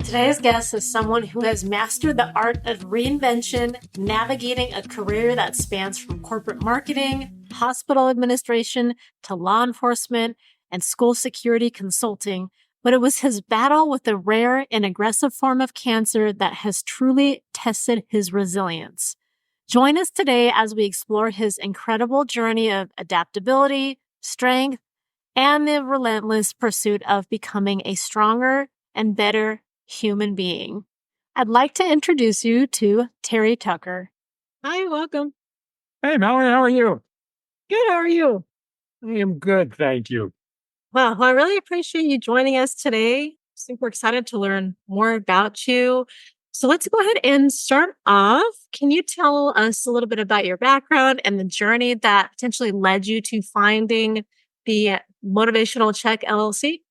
Today's guest is someone who has mastered the art of reinvention, navigating a career that spans from corporate marketing, hospital administration, to law enforcement and school security consulting. But it was his battle with a rare and aggressive form of cancer that has truly tested his resilience. Join us today as we explore his incredible journey of adaptability, strength, and the relentless pursuit of becoming a stronger and better human being. I'd like to introduce you to Terry Tucker. Hi, welcome. Hey, Mallory, how are you? Good, how are you? I am good, thank you. Well, I really appreciate you joining us today. Super excited to learn more about you. So let's go ahead and start off. Can you tell us a little bit about your background and the journey that potentially led you to finding the Motivational Check LLC?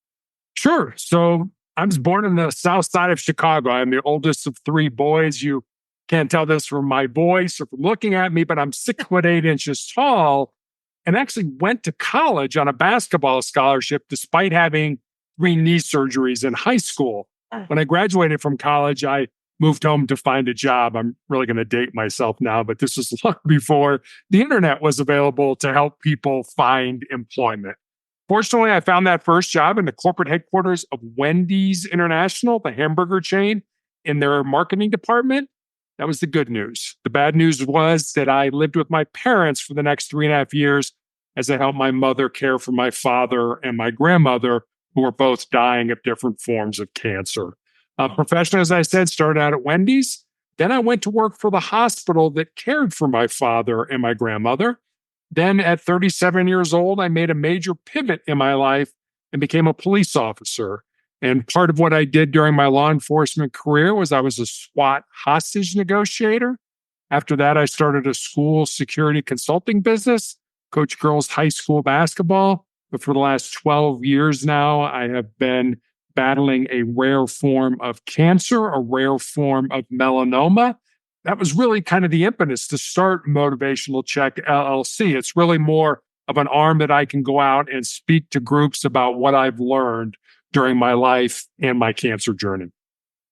Sure. So I was born in the south side of Chicago. I'm the oldest of three boys. You can't tell this from my voice or from looking at me, but I'm 6'8" tall and actually went to college on a basketball scholarship despite having 3 knee surgeries in high school. When I graduated from college, I moved home to find a job. I'm really going to date myself now, but this was long before the internet was available to help people find employment. Fortunately, I found that first job in the corporate headquarters of Wendy's International, the hamburger chain, in their marketing department. That was the good news. The bad news was that I lived with my parents for the next 3.5 years as I helped my mother care for my father and my grandmother, who were both dying of different forms of cancer. Professionally, as I said, started out at Wendy's. Then I went to work for the hospital that cared for my father and my grandmother. Then at 37 years old, I made a major pivot in my life and became a police officer. And part of what I did during my law enforcement career was I was a SWAT hostage negotiator. After that, I started a school security consulting business, coached girls high school basketball. But for the last 12 years now, I have been battling a rare form of cancer, a rare form of melanoma. That was really kind of the impetus to start Motivational Check LLC. It's really more of an arm that I can go out and speak to groups about what I've learned during my life and my cancer journey.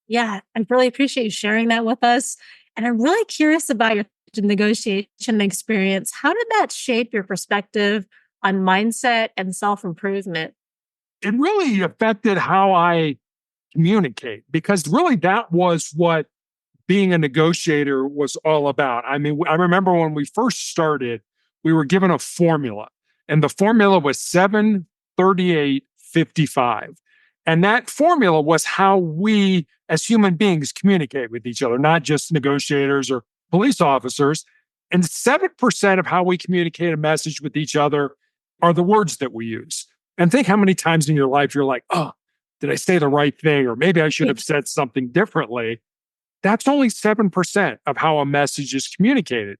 Yeah, I really appreciate you sharing that with us. And I'm really curious about your negotiation experience. How did that shape your perspective on mindset and self-improvement? It really affected how I communicate because really that was what being a negotiator was all about. I mean, I remember when we first started, we were given a formula, and the formula was 73855. And that formula was how we as human beings communicate with each other, not just negotiators or police officers. And 7% of how we communicate a message with each other are the words that we use. And think how many times in your life you're like, oh, did I say the right thing? Or maybe I should have said something differently. That's only 7% of how a message is communicated.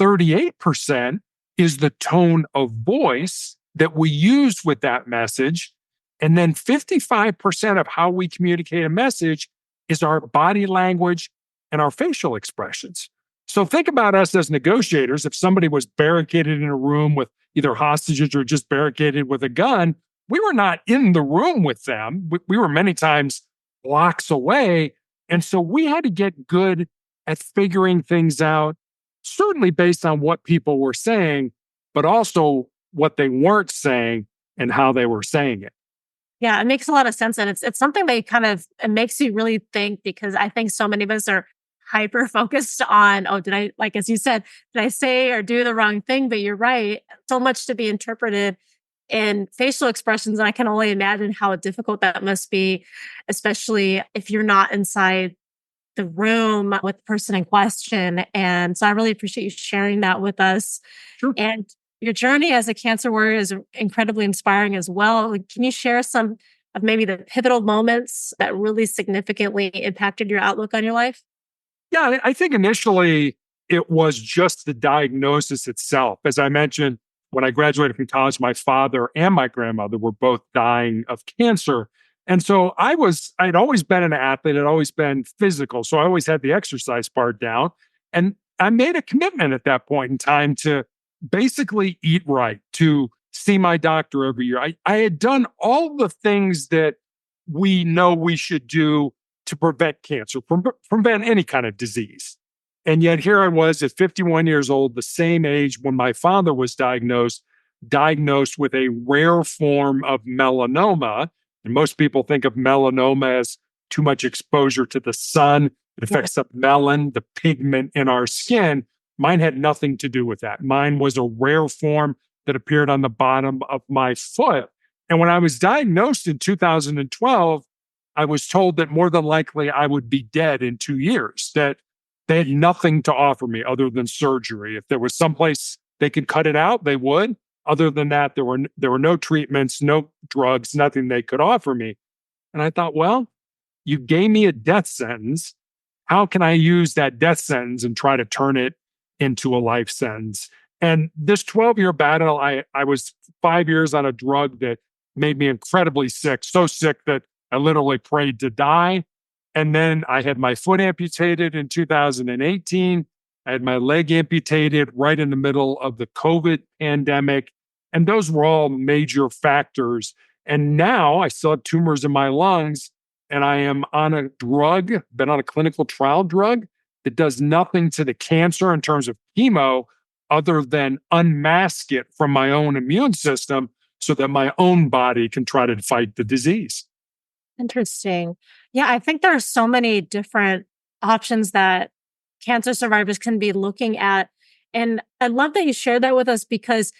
38% is the tone of voice that we use with that message. And then 55% of how we communicate a message is our body language and our facial expressions. So think about us as negotiators. If somebody was barricaded in a room with either hostages or just barricaded with a gun, we were not in the room with them. We were many times blocks away. And so we had to get good at figuring things out, certainly based on what people were saying, but also what they weren't saying and how they were saying it. Yeah, it makes a lot of sense. And it's something that it makes you really think, because I think so many of us are hyper focused on, oh, did I, like, as you said, did I say or do the wrong thing? But you're right. So much to be interpreted in facial expressions. And I can only imagine how difficult that must be, especially if you're not inside the room with the person in question. And so I really appreciate you sharing that with us. Sure. And your journey as a cancer warrior is incredibly inspiring as well. Can you share some of maybe the pivotal moments that really significantly impacted your outlook on your life? Yeah, I think initially it was just the diagnosis itself. As I mentioned, when I graduated from college, my father and my grandmother were both dying of cancer. And so I'd always been an athlete, I'd always been physical. So I always had the exercise part down. And I made a commitment at that point in time to basically eat right, to see my doctor every year. I had done all the things that we know we should do to prevent cancer, prevent any kind of disease. And yet here I was at 51 years old, the same age when my father was diagnosed with a rare form of melanoma. And most people think of melanoma as too much exposure to the sun. It affects the melanin, the pigment in our skin. Mine had nothing to do with that. Mine was a rare form that appeared on the bottom of my foot. And when I was diagnosed in 2012, I was told that more than likely I would be dead in 2 years, that they had nothing to offer me other than surgery. If there was someplace they could cut it out, they would. Other than that, there were no treatments, no drugs, nothing they could offer me. And I thought, well, you gave me a death sentence. How can I use that death sentence and try to turn it into a life sentence? And this 12-year battle, I was 5 years on a drug that made me incredibly sick, so sick that I literally prayed to die. And then I had my foot amputated in 2018. I had my leg amputated right in the middle of the COVID pandemic. And those were all major factors. And now I still have tumors in my lungs, and I am on a drug, been on a clinical trial drug that does nothing to the cancer in terms of chemo other than unmask it from my own immune system so that my own body can try to fight the disease. Interesting. Yeah, I think there are so many different options that cancer survivors can be looking at. And I love that you shared that with us because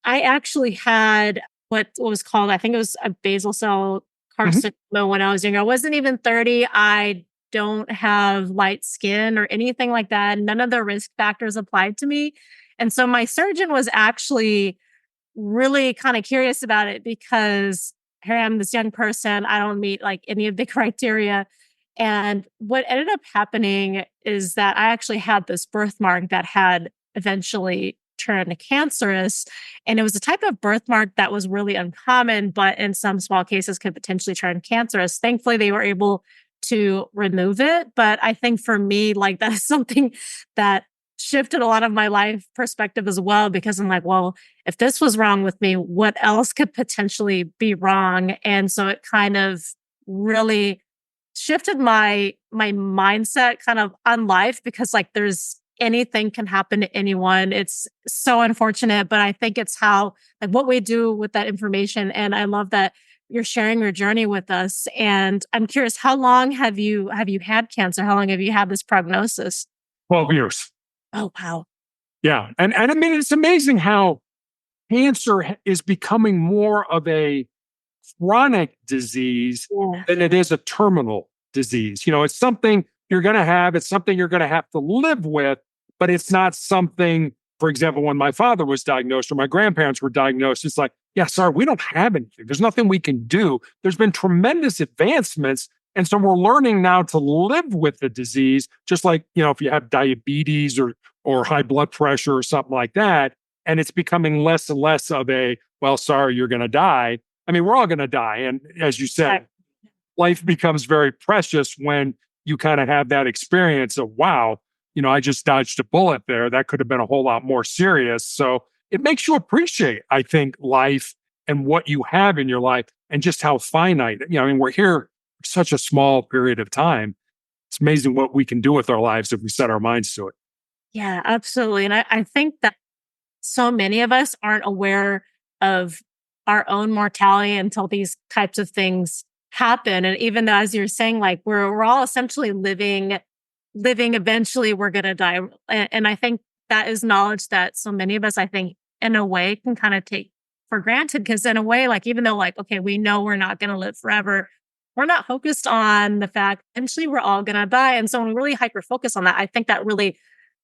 I actually had what was called, I think it was a basal cell carcinoma when I was younger. I wasn't even 30. I don't have light skin or anything like that. None of the risk factors applied to me. And so my surgeon was actually really kind of curious about it because here I am, this young person. I don't meet like any of the criteria. And what ended up happening is that I actually had this birthmark that had eventually turned cancerous. And it was a type of birthmark that was really uncommon, but in some small cases could potentially turn cancerous. Thankfully, they were able to remove it. But I think for me, like that is something that shifted a lot of my life perspective as well, because I'm like, well, if this was wrong with me, what else could potentially be wrong? And so it kind of really shifted my mindset kind of on life because like there's anything can happen to anyone. It's so unfortunate, but I think it's how like what we do with that information. And I love that you're sharing your journey with us. And I'm curious, how long have you had cancer? How long have you had this prognosis? 12 years. Oh, wow. Yeah. And I mean, it's amazing how cancer is becoming more of a chronic disease than it is a terminal disease. You know, it's something you're going to have, it's something you're going to have to live with, but it's not something, for example, when my father was diagnosed or my grandparents were diagnosed, it's like, yeah, sorry, we don't have anything. There's nothing we can do. There's been tremendous advancements. And so we're learning now to live with the disease, just like, you know, if you have diabetes or high blood pressure or something like that, and it's becoming less and less of a, well, sorry, you're going to die. I mean, we're all going to die. And as you said, life becomes very precious when you kind of have that experience of, wow, you know, I just dodged a bullet there. That could have been a whole lot more serious. So it makes you appreciate, I think, life and what you have in your life and just how finite, you know, I mean, we're here for such a small period of time. It's amazing what we can do with our lives if we set our minds to it. Yeah, absolutely. And I think that so many of us aren't aware of our own mortality until these types of things happen. And even though, as you're saying, like we're all essentially living, eventually we're going to die. And I think that is knowledge that so many of us, I think, in a way can kind of take for granted. Because in a way, like, even though like, okay, we know we're not going to live forever, we're not focused on the fact eventually we're all going to die. And so when we really hyper focus on that, I think that really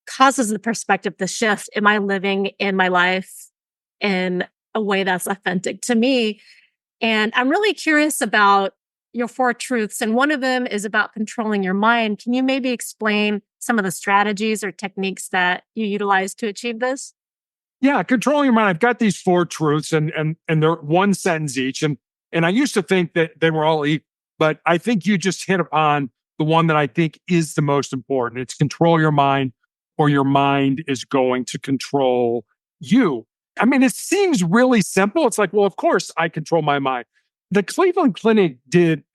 causes the perspective to shift. Am I living in my life in a way that's authentic to me? And I'm really curious about your four truths. And one of them is about controlling your mind. Can you maybe explain some of the strategies or techniques that you utilize to achieve this? Yeah, controlling your mind. I've got these four truths and they're one sentence each. And I used to think that they were all equal, but I think you just hit upon the one that I think is the most important. It's control your mind or your mind is going to control you. I mean, it seems really simple. It's like, well, of course I control my mind. The Cleveland Clinic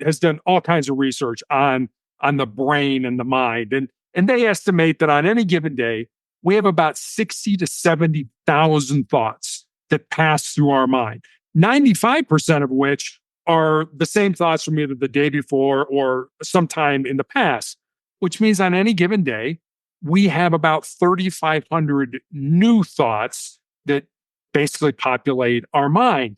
has done all kinds of research on on the brain and the mind. And they estimate that on any given day, we have about 60 to 70,000 thoughts that pass through our mind, 95% of which are the same thoughts from either the day before or sometime in the past, which means on any given day, we have about 3,500 new thoughts that basically populate our mind.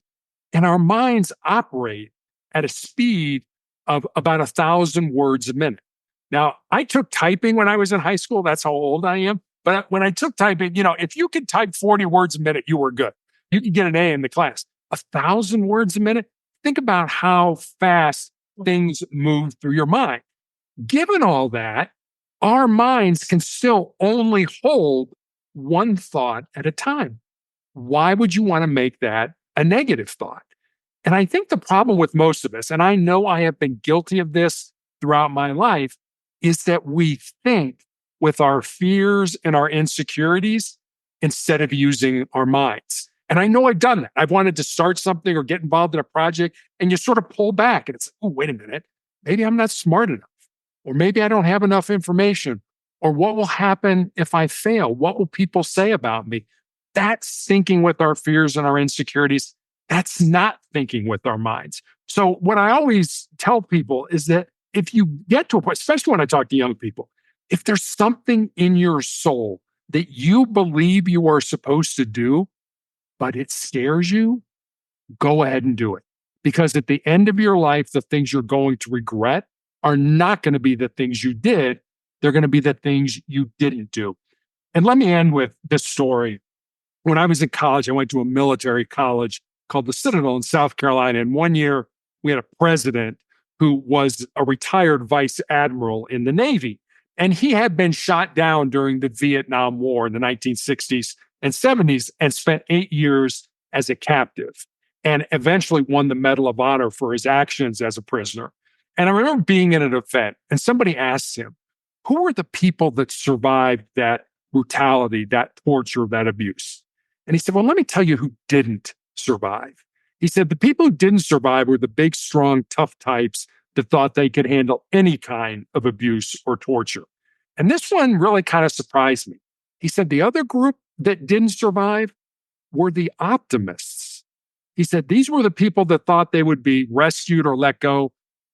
And our minds operate at a speed of about 1,000 words a minute. Now, I took typing when I was in high school. That's how old I am. But when I took typing, if you could type 40 words a minute, you were good. You could get an A in the class. 1,000 words a minute. Think about how fast things move through your mind. Given all that, our minds can still only hold one thought at a time. Why would you want to make that a negative thought? And I think the problem with most of us, and I know I have been guilty of this throughout my life, is that we think with our fears and our insecurities instead of using our minds. And I know I've done that. I've wanted to start something or get involved in a project, and you sort of pull back and it's, oh, wait a minute. Maybe I'm not smart enough, or maybe I don't have enough information, or what will happen if I fail? What will people say about me? That's thinking with our fears and our insecurities. That's not thinking with our minds. So what I always tell people is that if you get to a point, especially when I talk to young people, if there's something in your soul that you believe you are supposed to do, but it scares you, go ahead and do it. Because at the end of your life, the things you're going to regret are not going to be the things you did. They're going to be the things you didn't do. And let me end with this story. When I was in college, I went to a military college called the Citadel in South Carolina. And one year we had a president who was a retired vice admiral in the Navy. And he had been shot down during the Vietnam War in the 1960s and 70s and spent 8 years as a captive and eventually won the Medal of Honor for his actions as a prisoner. And I remember being in an event and somebody asked him, who were the people that survived that brutality, that torture, that abuse? And he said, well, let me tell you who didn't survive. He said, the people who didn't survive were the big, strong, tough types that thought they could handle any kind of abuse or torture. And this one really kind of surprised me. He said, the other group that didn't survive were the optimists. He said, these were the people that thought they would be rescued or let go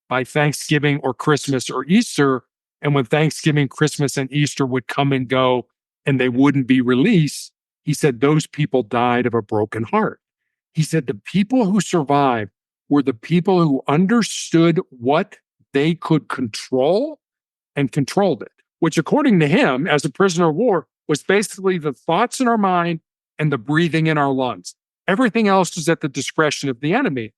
by Thanksgiving or Christmas or Easter. And when Thanksgiving, Christmas, and Easter would come and go and they wouldn't be released, he said, those people died of a broken heart. He said, the people who survived were the people who understood what they could control and controlled it, which according to him, as a prisoner of war, was basically the thoughts in our mind and the breathing in our lungs. Everything else is at the discretion of the enemy.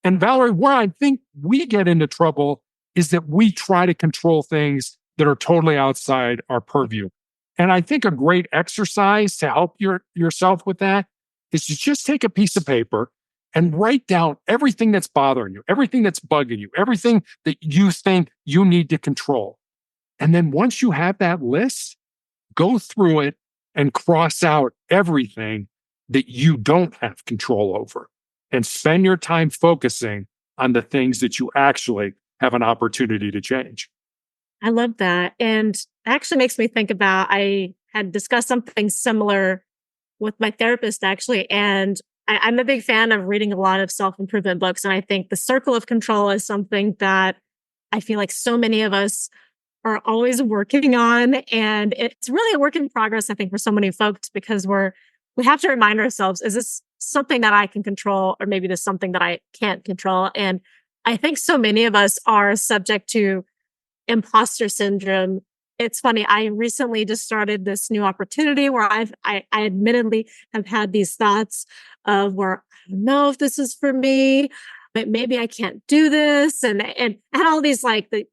And Valerie, where I think we get into trouble is that we try to control things that are totally outside our purview. And I think a great exercise to help yourself with that is to just take a piece of paper and write down everything that's bothering you, everything that's bugging you, everything that you think you need to control. And then once you have that list, go through it and cross out everything that you don't have control over and spend your time focusing on the things that you actually have an opportunity to change. I love that. And it actually makes me think about, I had discussed something similar with my therapist actually. And I'm a big fan of reading a lot of self-improvement books. And I think the circle of control is something that I feel like so many of us are always working on. And it's really a work in progress, I think, for so many folks, because we have to remind ourselves, is this something that I can control? Or maybe this is something that I can't control? And I think so many of us are subject to imposter syndrome. It's funny. I recently just started this new opportunity where I admittedly have had these thoughts of where I don't know if this is for me, but maybe I can't do this. And I had all these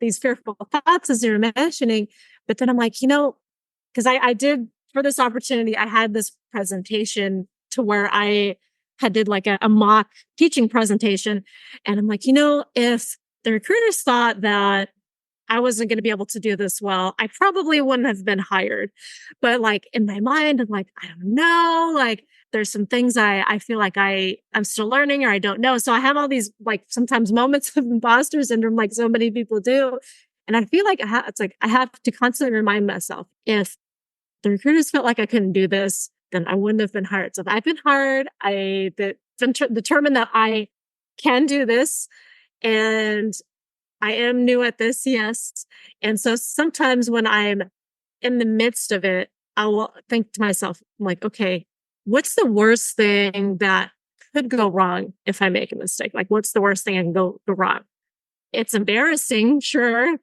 these fearful thoughts as you were mentioning. But then I'm like, because I did for this opportunity, I had this presentation to where I had did like a mock teaching presentation. And I'm like, if the recruiters thought that I wasn't going to be able to do this well, I probably wouldn't have been hired. But in my mind, I'm like, I don't know, there's some things I feel like I'm still learning or I don't know. So I have all these sometimes moments of imposter syndrome, like so many people do. And I feel like it's like I have to constantly remind myself, if the recruiters felt like I couldn't do this, then I wouldn't have been hired. So if I've been hired, determined that I can do this, and I am new at this, yes. And so sometimes when I'm in the midst of it, I will think to myself, I'm like, okay, what's the worst thing that could go wrong if I make a mistake? Like, what's the worst thing that can go wrong? It's embarrassing, sure.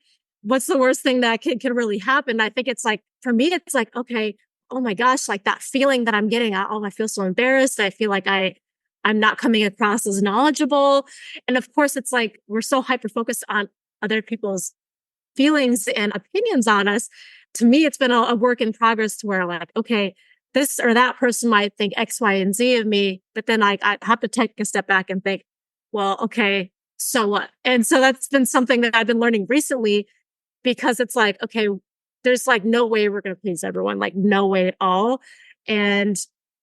What's the worst thing that could really happen? I think it's like, for me, it's like, okay, oh my gosh, like that feeling that I'm getting, oh, I feel so embarrassed. I feel like I'm not coming across as knowledgeable. And of course, it's like we're so hyper focused on other people's feelings and opinions on us. To me, it's been a work in progress to where, like, okay, this or that person might think X, Y, and Z of me, but then I have to take a step back and think, well, okay, so what? And so that's been something that I've been learning recently, because it's like, okay, there's like no way we're going to please everyone, like no way at all. And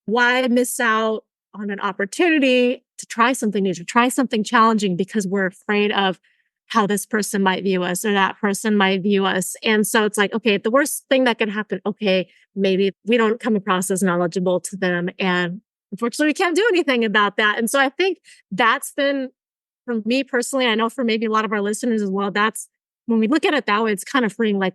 why miss out on an opportunity to try something new, to try something challenging, because we're afraid of how this person might view us or that person might view us. And so it's like, okay, the worst thing that can happen, okay, maybe we don't come across as knowledgeable to them. And unfortunately, we can't do anything about that. And so I think that's been, for me personally, I know for maybe a lot of our listeners as well, that's when we look at it that way, it's kind of freeing. Like,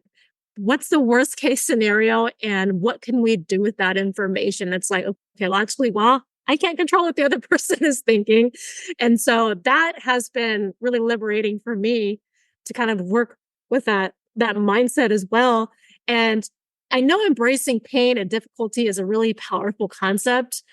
what's the worst case scenario and what can we do with that information? It's like, okay, well, actually, well, I can't control what the other person is thinking. And so that has been really liberating for me to kind of work with that mindset as well. And I know embracing pain and difficulty is a really powerful concept.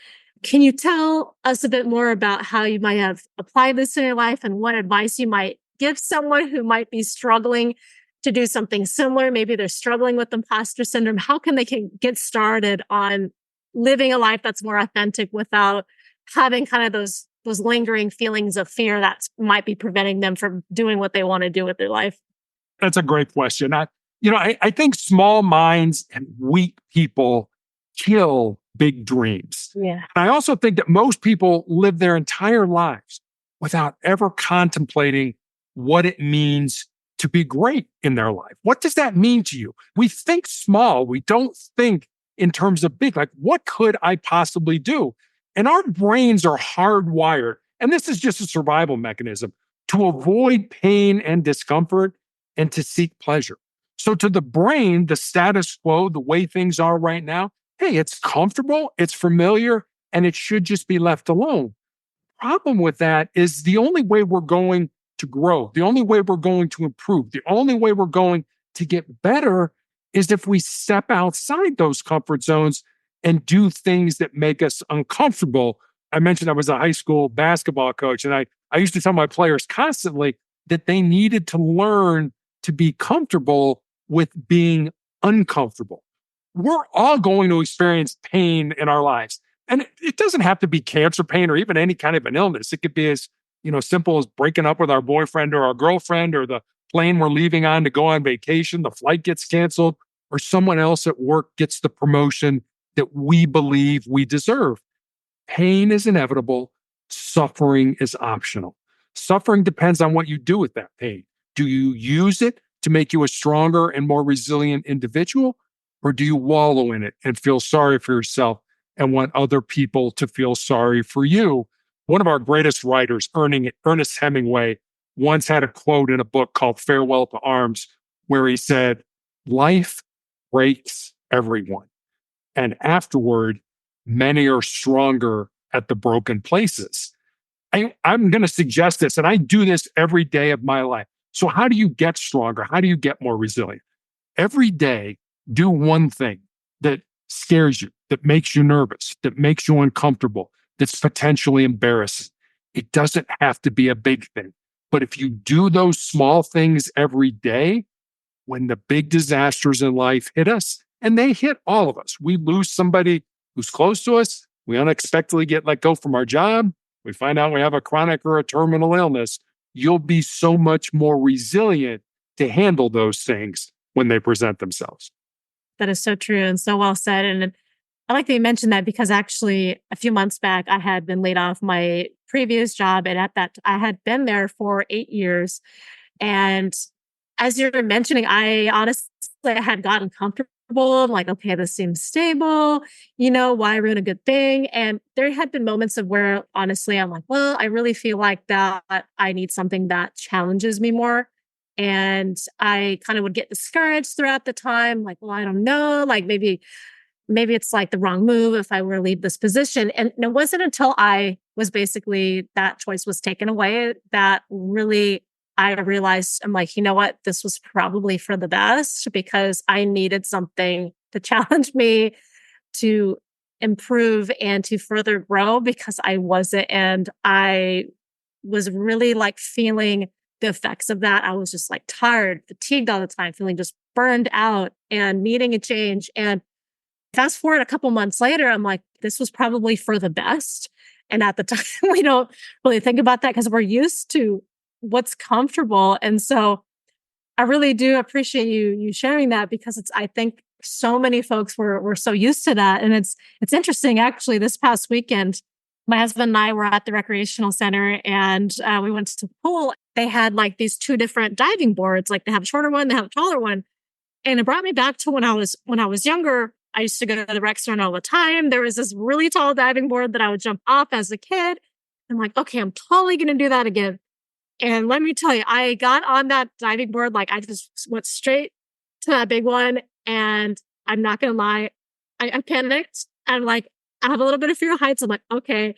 Can you tell us a bit more about how you might have applied this in your life and what advice you might give someone who might be struggling to do something similar? Maybe they're struggling with imposter syndrome. How can they get started on living a life that's more authentic without having kind of those lingering feelings of fear that might be preventing them from doing what they want to do with their life? That's a great question. I think small minds and weak people kill big dreams. Yeah. And I also think that most people live their entire lives without ever contemplating what it means to be great in their life. What does that mean to you? We think small. We don't think in terms of big. Like, what could I possibly do? And our brains are hardwired, and this is just a survival mechanism, to avoid pain and discomfort and to seek pleasure. So to the brain, the status quo, the way things are right now, hey, it's comfortable, it's familiar, and it should just be left alone. Problem with that is the only way we're going to grow, the only way we're going to improve, the only way we're going to get better is if we step outside those comfort zones and do things that make us uncomfortable. I mentioned I was a high school basketball coach, and I used to tell my players constantly that they needed to learn to be comfortable with being uncomfortable. We're all going to experience pain in our lives. And it doesn't have to be cancer pain or even any kind of an illness. It could be as, simple as breaking up with our boyfriend or our girlfriend, or the plane we're leaving on to go on vacation, the flight gets canceled, or someone else at work gets the promotion that we believe we deserve. Pain is inevitable. Suffering is optional. Suffering depends on what you do with that pain. Do you use it to make you a stronger and more resilient individual? Or do you wallow in it and feel sorry for yourself and want other people to feel sorry for you? One of our greatest writers, Ernest Hemingway, once had a quote in a book called Farewell to Arms, where he said, "Life breaks everyone. And afterward, many are stronger at the broken places." I'm going to suggest this, and I do this every day of my life. So how do you get stronger? How do you get more resilient? Every day, do one thing that scares you, that makes you nervous, that makes you uncomfortable, that's potentially embarrassing. It doesn't have to be a big thing. But if you do those small things every day, when the big disasters in life hit us, and they hit all of us, we lose somebody who's close to us, we unexpectedly get let go from our job, we find out we have a chronic or a terminal illness, you'll be so much more resilient to handle those things when they present themselves. That is so true and so well said. And I like that you mentioned that, because actually a few months back, I had been laid off my previous job. And at that, I had been there for 8 years. And as you're mentioning, I honestly had gotten comfortable. I'm like, okay, this seems stable. Why ruin a good thing? And there had been moments of where, honestly, I'm like, well, I really feel like that I need something that challenges me more. And I kind of would get discouraged throughout the time. Like, well, I don't know. Like maybe it's like the wrong move if I were to leave this position. And it wasn't until I was basically that choice was taken away that really I realized I'm like, you know what? This was probably for the best because I needed something to challenge me to improve and to further grow because I wasn't. And I was really like feeling the effects of that. I was just like tired, fatigued all the time, feeling just burned out and needing a change. And fast forward a couple months later, I'm like, this was probably for the best. And at the time, we don't really think about that because we're used to what's comfortable. And so I really do appreciate you sharing that because I think so many folks were so used to that. And it's interesting actually this past weekend, my husband and I were at the recreational center and we went to the pool. They had like these two different diving boards, like they have a shorter one, they have a taller one. And it brought me back to when I was younger. I used to go to the rec center all the time. There was this really tall diving board that I would jump off as a kid. I'm like, okay, I'm totally going to do that again. And let me tell you, I got on that diving board, like I just went straight to that big one. And I'm not going to lie, I panicked. I'm like, I have a little bit of fear of heights. I'm like, okay.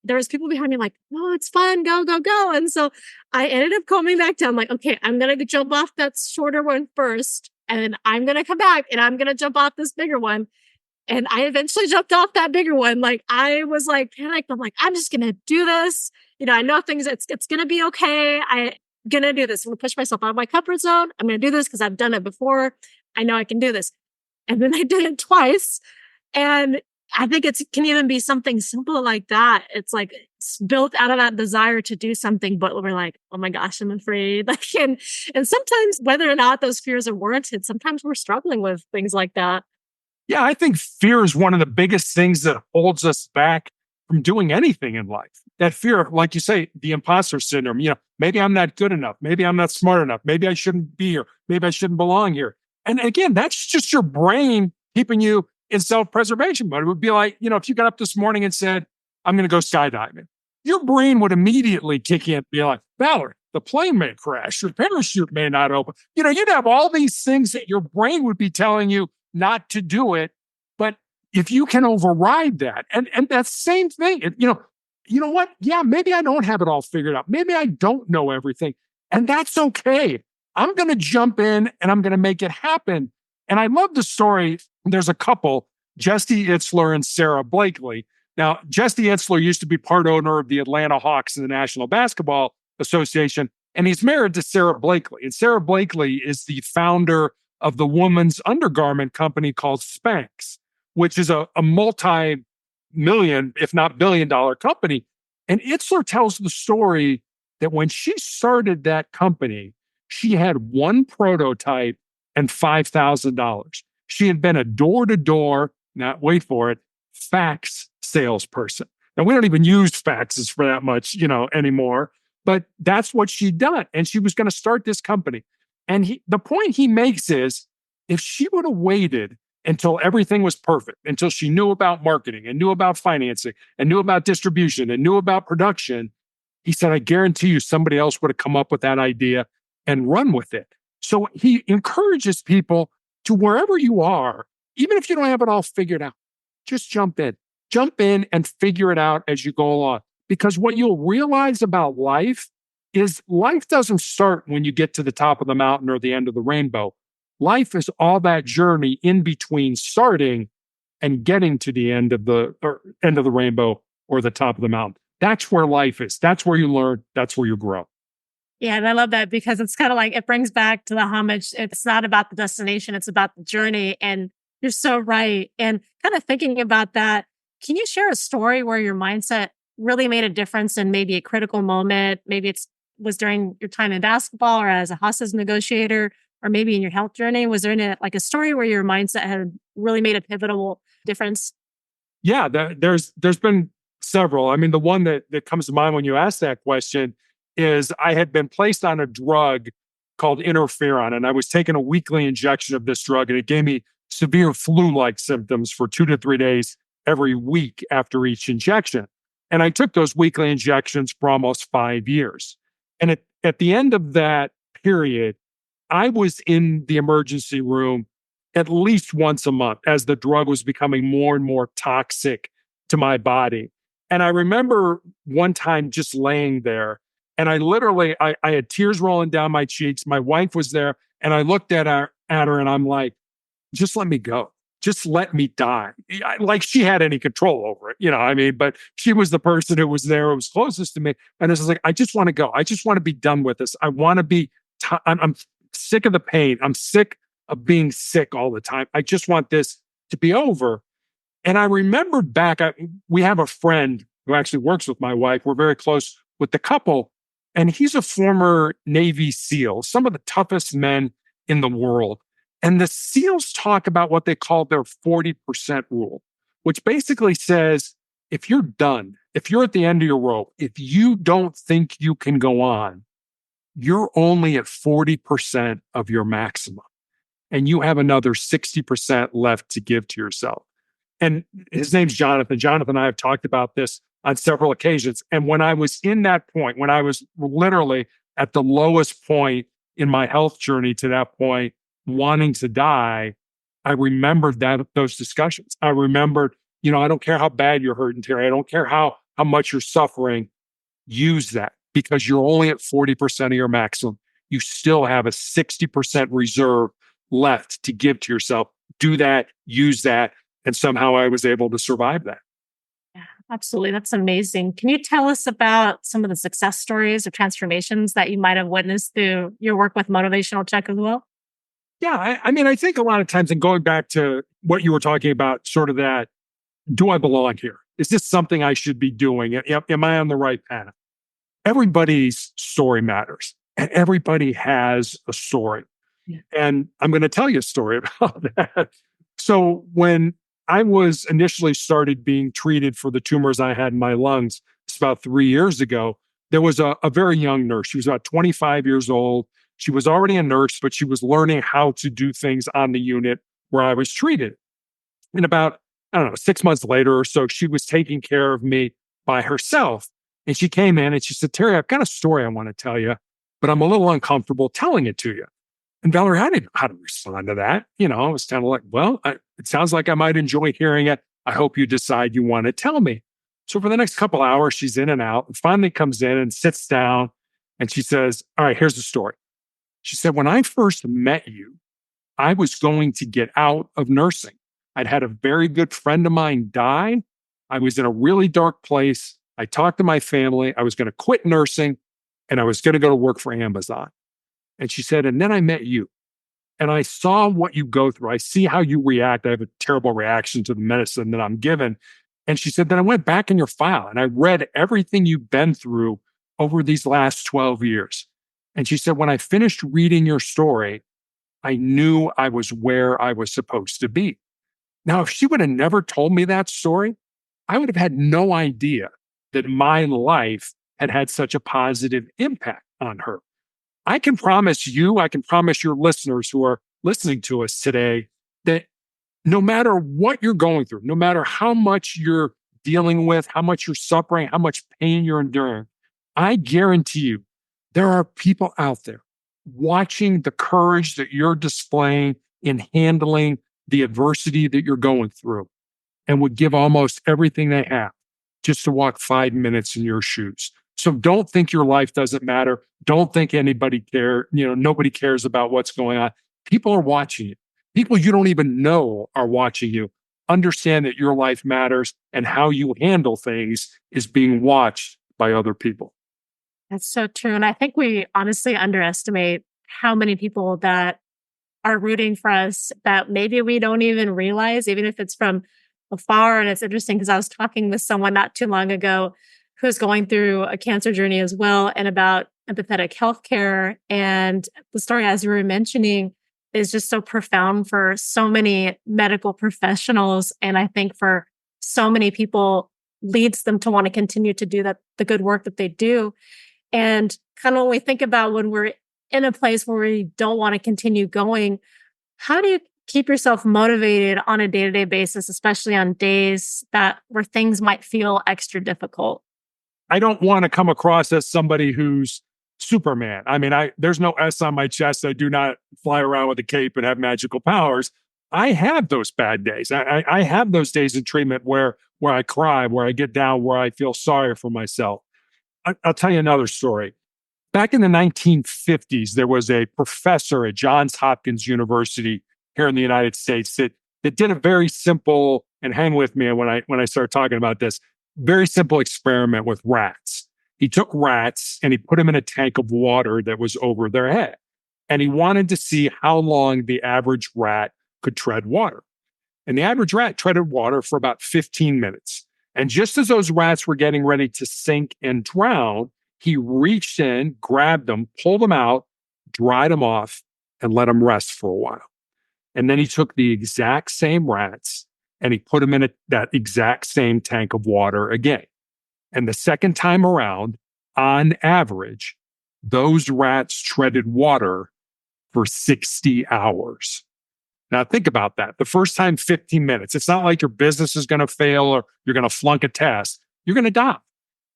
There was people behind me like, oh, it's fun. Go, go, go. And so I ended up coming back down. I'm like, okay, I'm going to jump off that shorter one first. And then I'm going to come back and I'm going to jump off this bigger one. And I eventually jumped off that bigger one. Like I was like panicked. I'm like, I'm just going to do this. I know things, it's going to be okay. I'm going to do this. I'm going to push myself out of my comfort zone. I'm going to do this because I've done it before. I know I can do this. And then I did it twice. And I think it can even be something simple like that. It's like it's built out of that desire to do something, but we're like, oh my gosh, I'm afraid. Like, and sometimes whether or not those fears are warranted, sometimes we're struggling with things like that. Yeah, I think fear is one of the biggest things that holds us back from doing anything in life. That fear, like you say, the imposter syndrome, maybe I'm not good enough. Maybe I'm not smart enough. Maybe I shouldn't be here. Maybe I shouldn't belong here. And again, that's just your brain keeping you in self-preservation mode. It would be like, if you got up this morning and said, I'm going to go skydiving, your brain would immediately kick in and be like, Valerie, the plane may crash, your parachute may not open. You'd have all these things that your brain would be telling you not to do it. But if you can override that, and that same thing, you know what? Yeah, maybe I don't have it all figured out. Maybe I don't know everything. And that's okay. I'm going to jump in and I'm going to make it happen. And I love the story. There's a couple, Jesse Itzler and Sarah Blakely. Now, Jesse Itzler used to be part owner of the Atlanta Hawks in the National Basketball Association, and he's married to Sarah Blakely. And Sarah Blakely is the founder of the women's undergarment company called Spanx, which is a multi-million, if not billion-dollar company. And Itzler tells the story that when she started that company, she had one prototype and $5,000. She had been a door-to-door, now wait for it, fax salesperson. Now, we don't even use faxes for that much, anymore, but that's what she'd done. And she was going to start this company. And the point he makes is, if she would have waited until everything was perfect, until she knew about marketing and knew about financing and knew about distribution and knew about production, he said, I guarantee you somebody else would have come up with that idea and run with it. So he encourages people to, wherever you are, even if you don't have it all figured out, just jump in. Jump in and figure it out as you go along. Because what you'll realize about life is life doesn't start when you get to the top of the mountain or the end of the rainbow. Life is all that journey in between starting and getting to the end of the rainbow or the top of the mountain. That's where life is. That's where you learn. That's where you grow. Yeah, and I love that because it's kind of like it brings back to the homage. It's not about the destination, it's about the journey. And you're so right. And kind of thinking about that, can you share a story where your mindset really made a difference in maybe a critical moment? Maybe was during your time in basketball or as a hostage negotiator, or maybe in your health journey. Was there a story where your mindset had really made a pivotal difference? Yeah, there's been several. I mean, the one that comes to mind when you ask that question is I had been placed on a drug called interferon. And I was taking a weekly injection of this drug, and it gave me severe flu-like symptoms for 2 to 3 days every week after each injection. And I took those weekly injections for almost 5 years. And at the end of that period, I was in the emergency room at least once a month as the drug was becoming more and more toxic to my body. And I remember one time just laying there, and I had tears rolling down my cheeks. My wife was there, and I looked at her and I'm like, just let me go. Just let me die. Like she had any control over it, I mean, but she was the person who was there, who was closest to me. And this is like, I just want to go. I just want to be done with this. I want to be, I'm sick of the pain. I'm sick of being sick all the time. I just want this to be over. And I remembered back, we have a friend who actually works with my wife. We're very close with the couple. And he's a former Navy SEAL, some of the toughest men in the world. And the SEALs talk about what they call their 40% rule, which basically says, if you're done, if you're at the end of your rope, if you don't think you can go on, you're only at 40% of your maximum. And you have another 60% left to give to yourself. And his name's Jonathan. Jonathan and I have talked about this on several occasions. And when I was in that point, when I was literally at the lowest point in my health journey to that point, wanting to die, I remembered those discussions. I remembered, I don't care how bad you're hurting, Terry. I don't care how much you're suffering. Use that, because you're only at 40% of your maximum. You still have a 60% reserve left to give to yourself. Do that, use that. And somehow I was able to survive that. Yeah, absolutely. That's amazing. Can you tell us about some of the success stories or transformations that you might have witnessed through your work with Motivational Check as well? Yeah, I mean, I think a lot of times, and going back to what you were talking about, sort of that, do I belong here? Is this something I should be doing? Am I on the right path? Everybody's story matters, and everybody has a story. Yeah. And I'm going to tell you a story about that. So when I was initially started being treated for the tumors I had in my lungs, it's about 3 years ago, there was a very young nurse. She was about 25 years old. She was already a nurse, but she was learning how to do things on the unit where I was treated. And about, I don't know, 6 months later or so, she was taking care of me by herself. And she came in and she said, Terry, I've got a story I want to tell you, but I'm a little uncomfortable telling it to you. And Valerie, I didn't know how to respond to that. I was kind of like, well, it sounds like I might enjoy hearing it. I hope you decide you want to tell me. So for the next couple hours, she's in and out, and finally comes in and sits down. And she says, all right, here's the story. She said, when I first met you, I was going to get out of nursing. I'd had a very good friend of mine die. I was in a really dark place. I talked to my family. I was going to quit nursing, and I was going to go to work for Amazon. And she said, and then I met you, and I saw what you go through. I see how you react. I have a terrible reaction to the medicine that I'm given. And she said, then I went back in your file and I read everything you've been through over these last 12 years. And she said, when I finished reading your story, I knew I was where I was supposed to be. Now, if she would have never told me that story, I would have had no idea that my life had had such a positive impact on her. I can promise your listeners who are listening to us today that no matter what you're going through, no matter how much you're dealing with, how much you're suffering, how much pain you're enduring, I guarantee you there are people out there watching the courage that you're displaying in handling the adversity that you're going through, and would give almost everything they have just to walk 5 minutes in your shoes. So don't think your life doesn't matter. Don't think anybody cares. Nobody cares about what's going on. People are watching you. People you don't even know are watching you. Understand that your life matters, and how you handle things is being watched by other people. That's so true. And I think we honestly underestimate how many people that are rooting for us that maybe we don't even realize, even if it's from afar. And it's interesting because I was talking with someone not too long ago who's going through a cancer journey as well, and about empathetic healthcare. And the story, as you were mentioning, is just so profound for so many medical professionals. And I think for so many people, leads them to want to continue to do that, the good work that they do. And kind of when we think about when we're in a place where we don't want to continue going, how do you keep yourself motivated on a day-to-day basis, especially on days where things might feel extra difficult? I don't want to come across as somebody who's Superman. I mean, there's no S on my chest. I do not fly around with a cape and have magical powers. I have those bad days. I have those days in treatment where I cry, where I get down, where I feel sorry for myself. I'll tell you another story. Back in the 1950s, there was a professor at Johns Hopkins University here in the United States that did a very simple, and hang with me when I start talking about this, very simple experiment with rats. He took rats and he put them in a tank of water that was over their head. And he wanted to see how long the average rat could tread water. And the average rat treaded water for about 15 minutes. And just as those rats were getting ready to sink and drown, he reached in, grabbed them, pulled them out, dried them off, and let them rest for a while. And then he took the exact same rats and he put them in that exact same tank of water again. And the second time around, on average, those rats treaded water for 60 hours. Now, think about that. The first time, 15 minutes. It's not like your business is going to fail or you're going to flunk a test. You're going to die.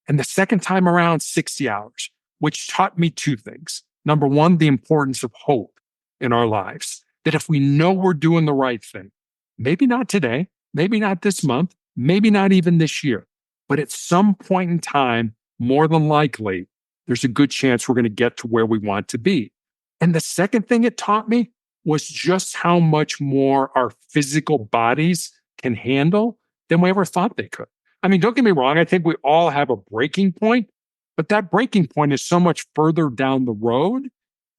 And the second time around, 60 hours, which taught me two things. Number one, the importance of hope in our lives. That if we know we're doing the right thing, maybe not today, maybe not this month, maybe not even this year, but at some point in time, more than likely, there's a good chance we're going to get to where we want to be. And the second thing it taught me was just how much more our physical bodies can handle than we ever thought they could. I mean, don't get me wrong. I think we all have a breaking point, but that breaking point is so much further down the road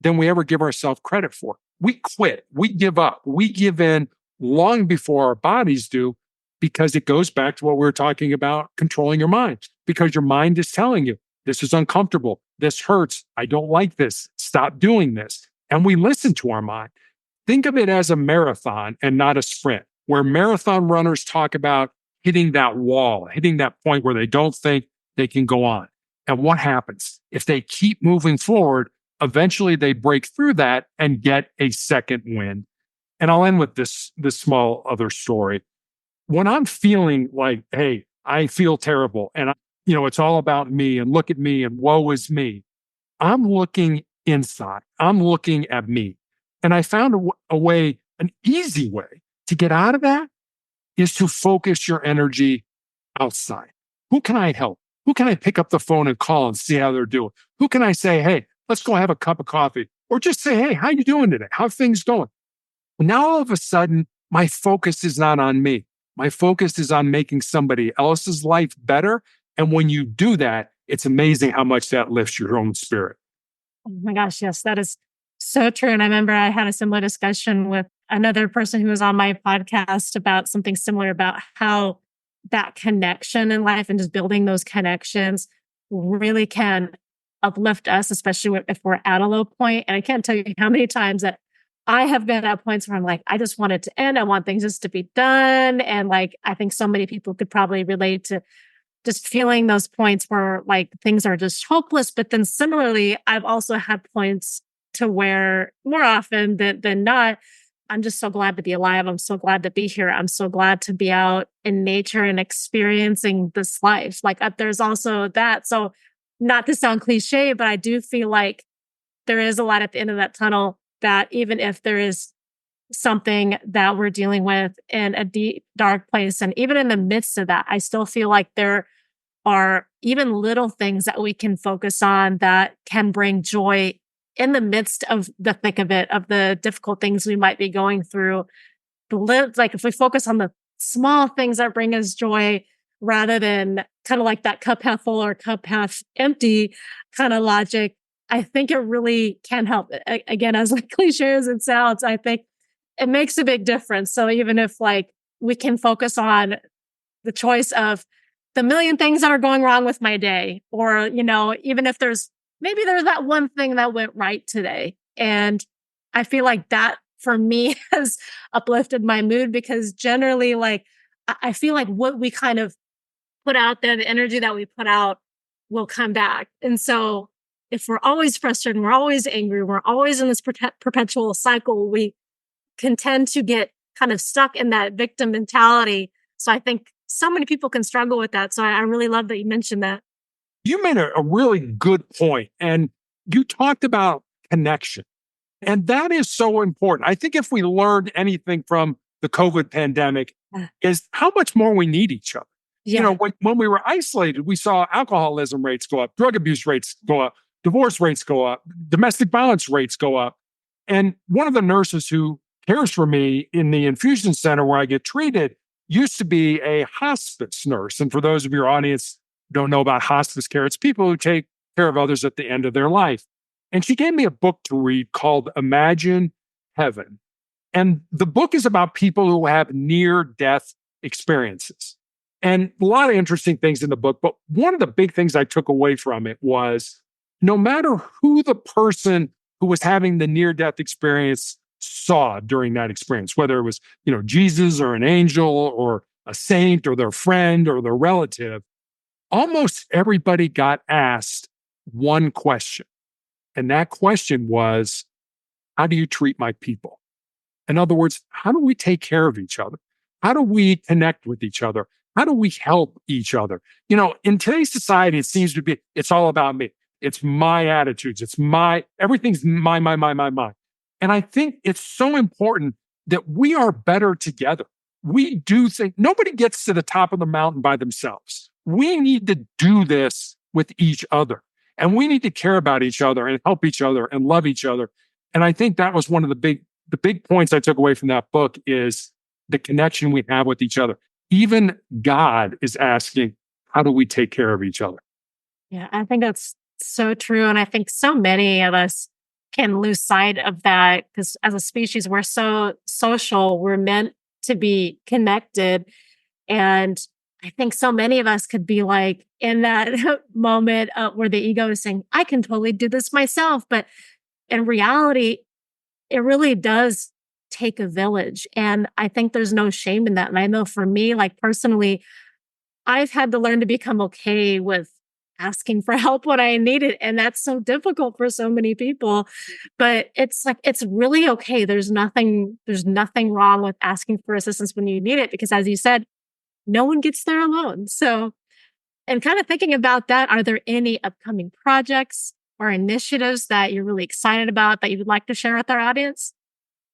than we ever give ourselves credit for. We quit, we give up, we give in long before our bodies do, because it goes back to what we were talking about, controlling your mind, because your mind is telling you, this is uncomfortable, this hurts, I don't like this, stop doing this. And we listen to our mind. Think of it as a marathon and not a sprint, where marathon runners talk about hitting that wall, hitting that point where they don't think they can go on. And what happens? If they keep moving forward, eventually they break through that and get a second win. And I'll end with this small other story. When I'm feeling like, hey, I feel terrible and it's all about me and look at me and woe is me, I'm looking inside. I'm looking at me. And I found a way, an easy way to get out of that is to focus your energy outside. Who can I help? Who can I pick up the phone and call and see how they're doing? Who can I say, hey, let's go have a cup of coffee? Or just say, hey, how you doing today? How are things going? Now, all of a sudden, my focus is not on me. My focus is on making somebody else's life better. And when you do that, it's amazing how much that lifts your own spirit. Oh my gosh, yes, that is so true. And I remember I had a similar discussion with another person who was on my podcast about something similar, about how that connection in life and just building those connections really can uplift us, especially if we're at a low point. And I can't tell you how many times that I have been at points where I'm like, I just want it to end. I want things just to be done. And like, I think so many people could probably relate to just feeling those points where like things are just hopeless. But then similarly, I've also had points to where more often than not, I'm just so glad to be alive. I'm so glad to be here. I'm so glad to be out in nature and experiencing this life. Like there's also that. So not to sound cliche, but I do feel like there is a light at the end of that tunnel, that even if there is something that we're dealing with in a deep, dark place, and even in the midst of that, I still feel like there are even little things that we can focus on that can bring joy in the midst of the thick of it, of the difficult things we might be going through. Like if we focus on the small things that bring us joy, rather than kind of like that cup half full or cup half empty kind of logic, I think it really can help. Again, as like cliche as it sounds, I think it makes a big difference. So even if like we can focus on the choice of the million things that are going wrong with my day, or, even if there's that one thing that went right today. And I feel like that for me has uplifted my mood, because generally, like, I feel like what we kind of put out there, the energy that we put out will come back. And so if we're always frustrated, we're always angry, we're always in this perpetual cycle, we can tend to get kind of stuck in that victim mentality. So I think so many people can struggle with that. So I really love that you mentioned that. You made a really good point, and you talked about connection. And that is so important. I think if we learned anything from the COVID pandemic, Uh, is how much more we need each other. Yeah. When we were isolated, we saw alcoholism rates go up, drug abuse rates go up, divorce rates go up, domestic violence rates go up. And one of the nurses who cares for me in the infusion center where I get treated used to be a hospice nurse. And for those of your audience who don't know about hospice care, it's people who take care of others at the end of their life. And she gave me a book to read called Imagine Heaven. And the book is about people who have near death experiences. And a lot of interesting things in the book. But one of the big things I took away from it was no matter who the person who was having the near death experience saw during that experience, whether it was, Jesus or an angel or a saint or their friend or their relative, almost everybody got asked one question. And that question was, how do you treat my people? In other words, how do we take care of each other? How do we connect with each other? How do we help each other? In today's society, it seems to be, it's all about me. It's my attitudes. Everything's my. And I think it's so important that we are better together. We do think nobody gets to the top of the mountain by themselves. We need to do this with each other. And we need to care about each other and help each other and love each other. And I think that was one of the big points I took away from that book is the connection we have with each other. Even God is asking, how do we take care of each other? Yeah, I think that's so true. And I think so many of us can lose sight of that because as a species, we're so social. We're meant to be connected. And I think so many of us could be like in that moment where the ego is saying, I can totally do this myself. But in reality, it really does take a village. And I think there's no shame in that. And I know for me, like personally, I've had to learn to become okay with asking for help when I need it. And that's so difficult for so many people. But it's like, it's really okay. There's nothing wrong with asking for assistance when you need it, because as you said, no one gets there alone. So, and kind of thinking about that, are there any upcoming projects or initiatives that you're really excited about that you would like to share with our audience?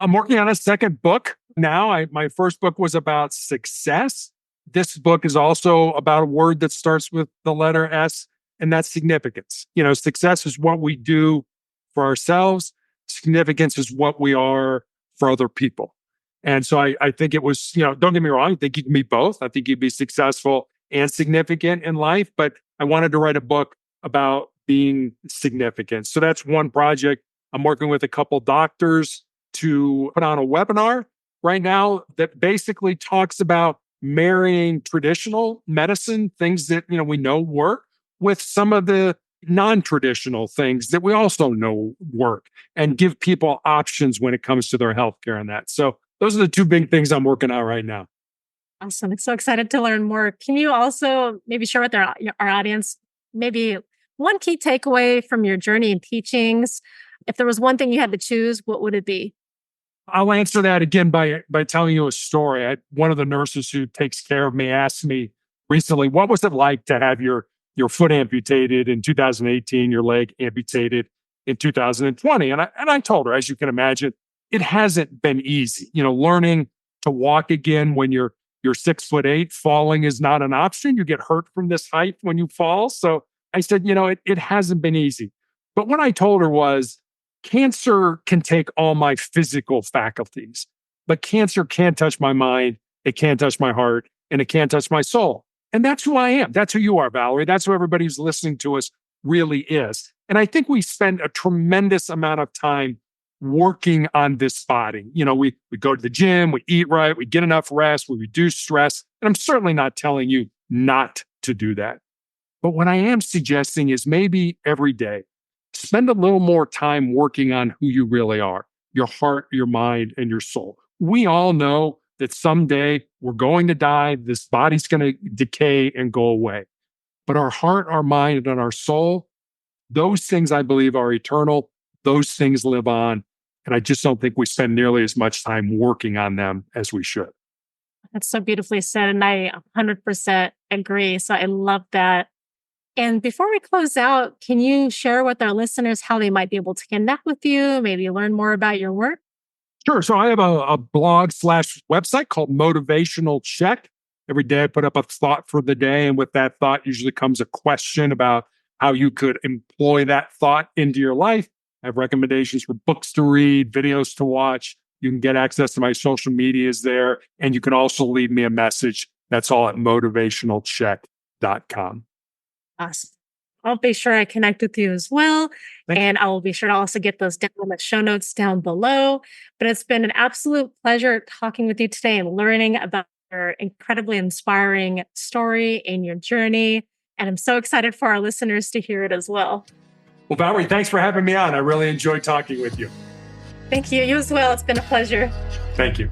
I'm working on a second book now. My first book was about success. This book is also about a word that starts with the letter S, and that's significance. Success is what we do for ourselves. Significance is what we are for other people. And so I think it was, don't get me wrong, I think you can be both. I think you'd be successful and significant in life, but I wanted to write a book about being significant. So that's one project. I'm working with a couple doctors to put on a webinar right now that basically talks about marrying traditional medicine, things that we know work, with some of the non-traditional things that we also know work, and give people options when it comes to their healthcare and that. So those are the two big things I'm working on right now. Awesome. I'm so excited to learn more. Can you also maybe share with our audience maybe one key takeaway from your journey and teachings? If there was one thing you had to choose, what would it be? I'll answer that again by telling you a story. One of the nurses who takes care of me asked me recently, what was it like to have your foot amputated in 2018, your leg amputated in 2020? And I told her, as you can imagine, it hasn't been easy. Learning to walk again when you're 6'8", falling is not an option. You get hurt from this height when you fall. So I said, it hasn't been easy. But what I told her was, cancer can take all my physical faculties, but cancer can't touch my mind. It can't touch my heart, and it can't touch my soul. And that's who I am. That's who you are, Valerie. That's who everybody who's listening to us really is. And I think we spend a tremendous amount of time working on this body. We go to the gym, we eat right, we get enough rest, we reduce stress. And I'm certainly not telling you not to do that. But what I am suggesting is maybe every day, spend a little more time working on who you really are, your heart, your mind, and your soul. We all know that someday we're going to die. This body's going to decay and go away. But our heart, our mind, and our soul, Those things I believe are eternal. Those things live on. And I just don't think we spend nearly as much time working on them as we should. That's so beautifully said. And I 100% agree. So I love that. And before we close out, can you share with our listeners how they might be able to connect with you, maybe learn more about your work? Sure. So I have a blog slash website called Motivational Check. Every day I put up a thought for the day. And with that thought usually comes a question about how you could employ that thought into your life. I have recommendations for books to read, videos to watch. You can get access to my social medias there. And you can also leave me a message. That's all at motivationalcheck.com. Awesome. I'll be sure I connect with you as well. Thank And I will be sure to also get those down in the show notes down below. But it's been an absolute pleasure talking with you today and learning about your incredibly inspiring story and your journey. And I'm so excited for our listeners to hear it as well. Well, Valerie, thanks for having me on. I really enjoyed talking with you. Thank you. You as well. It's been a pleasure. Thank you.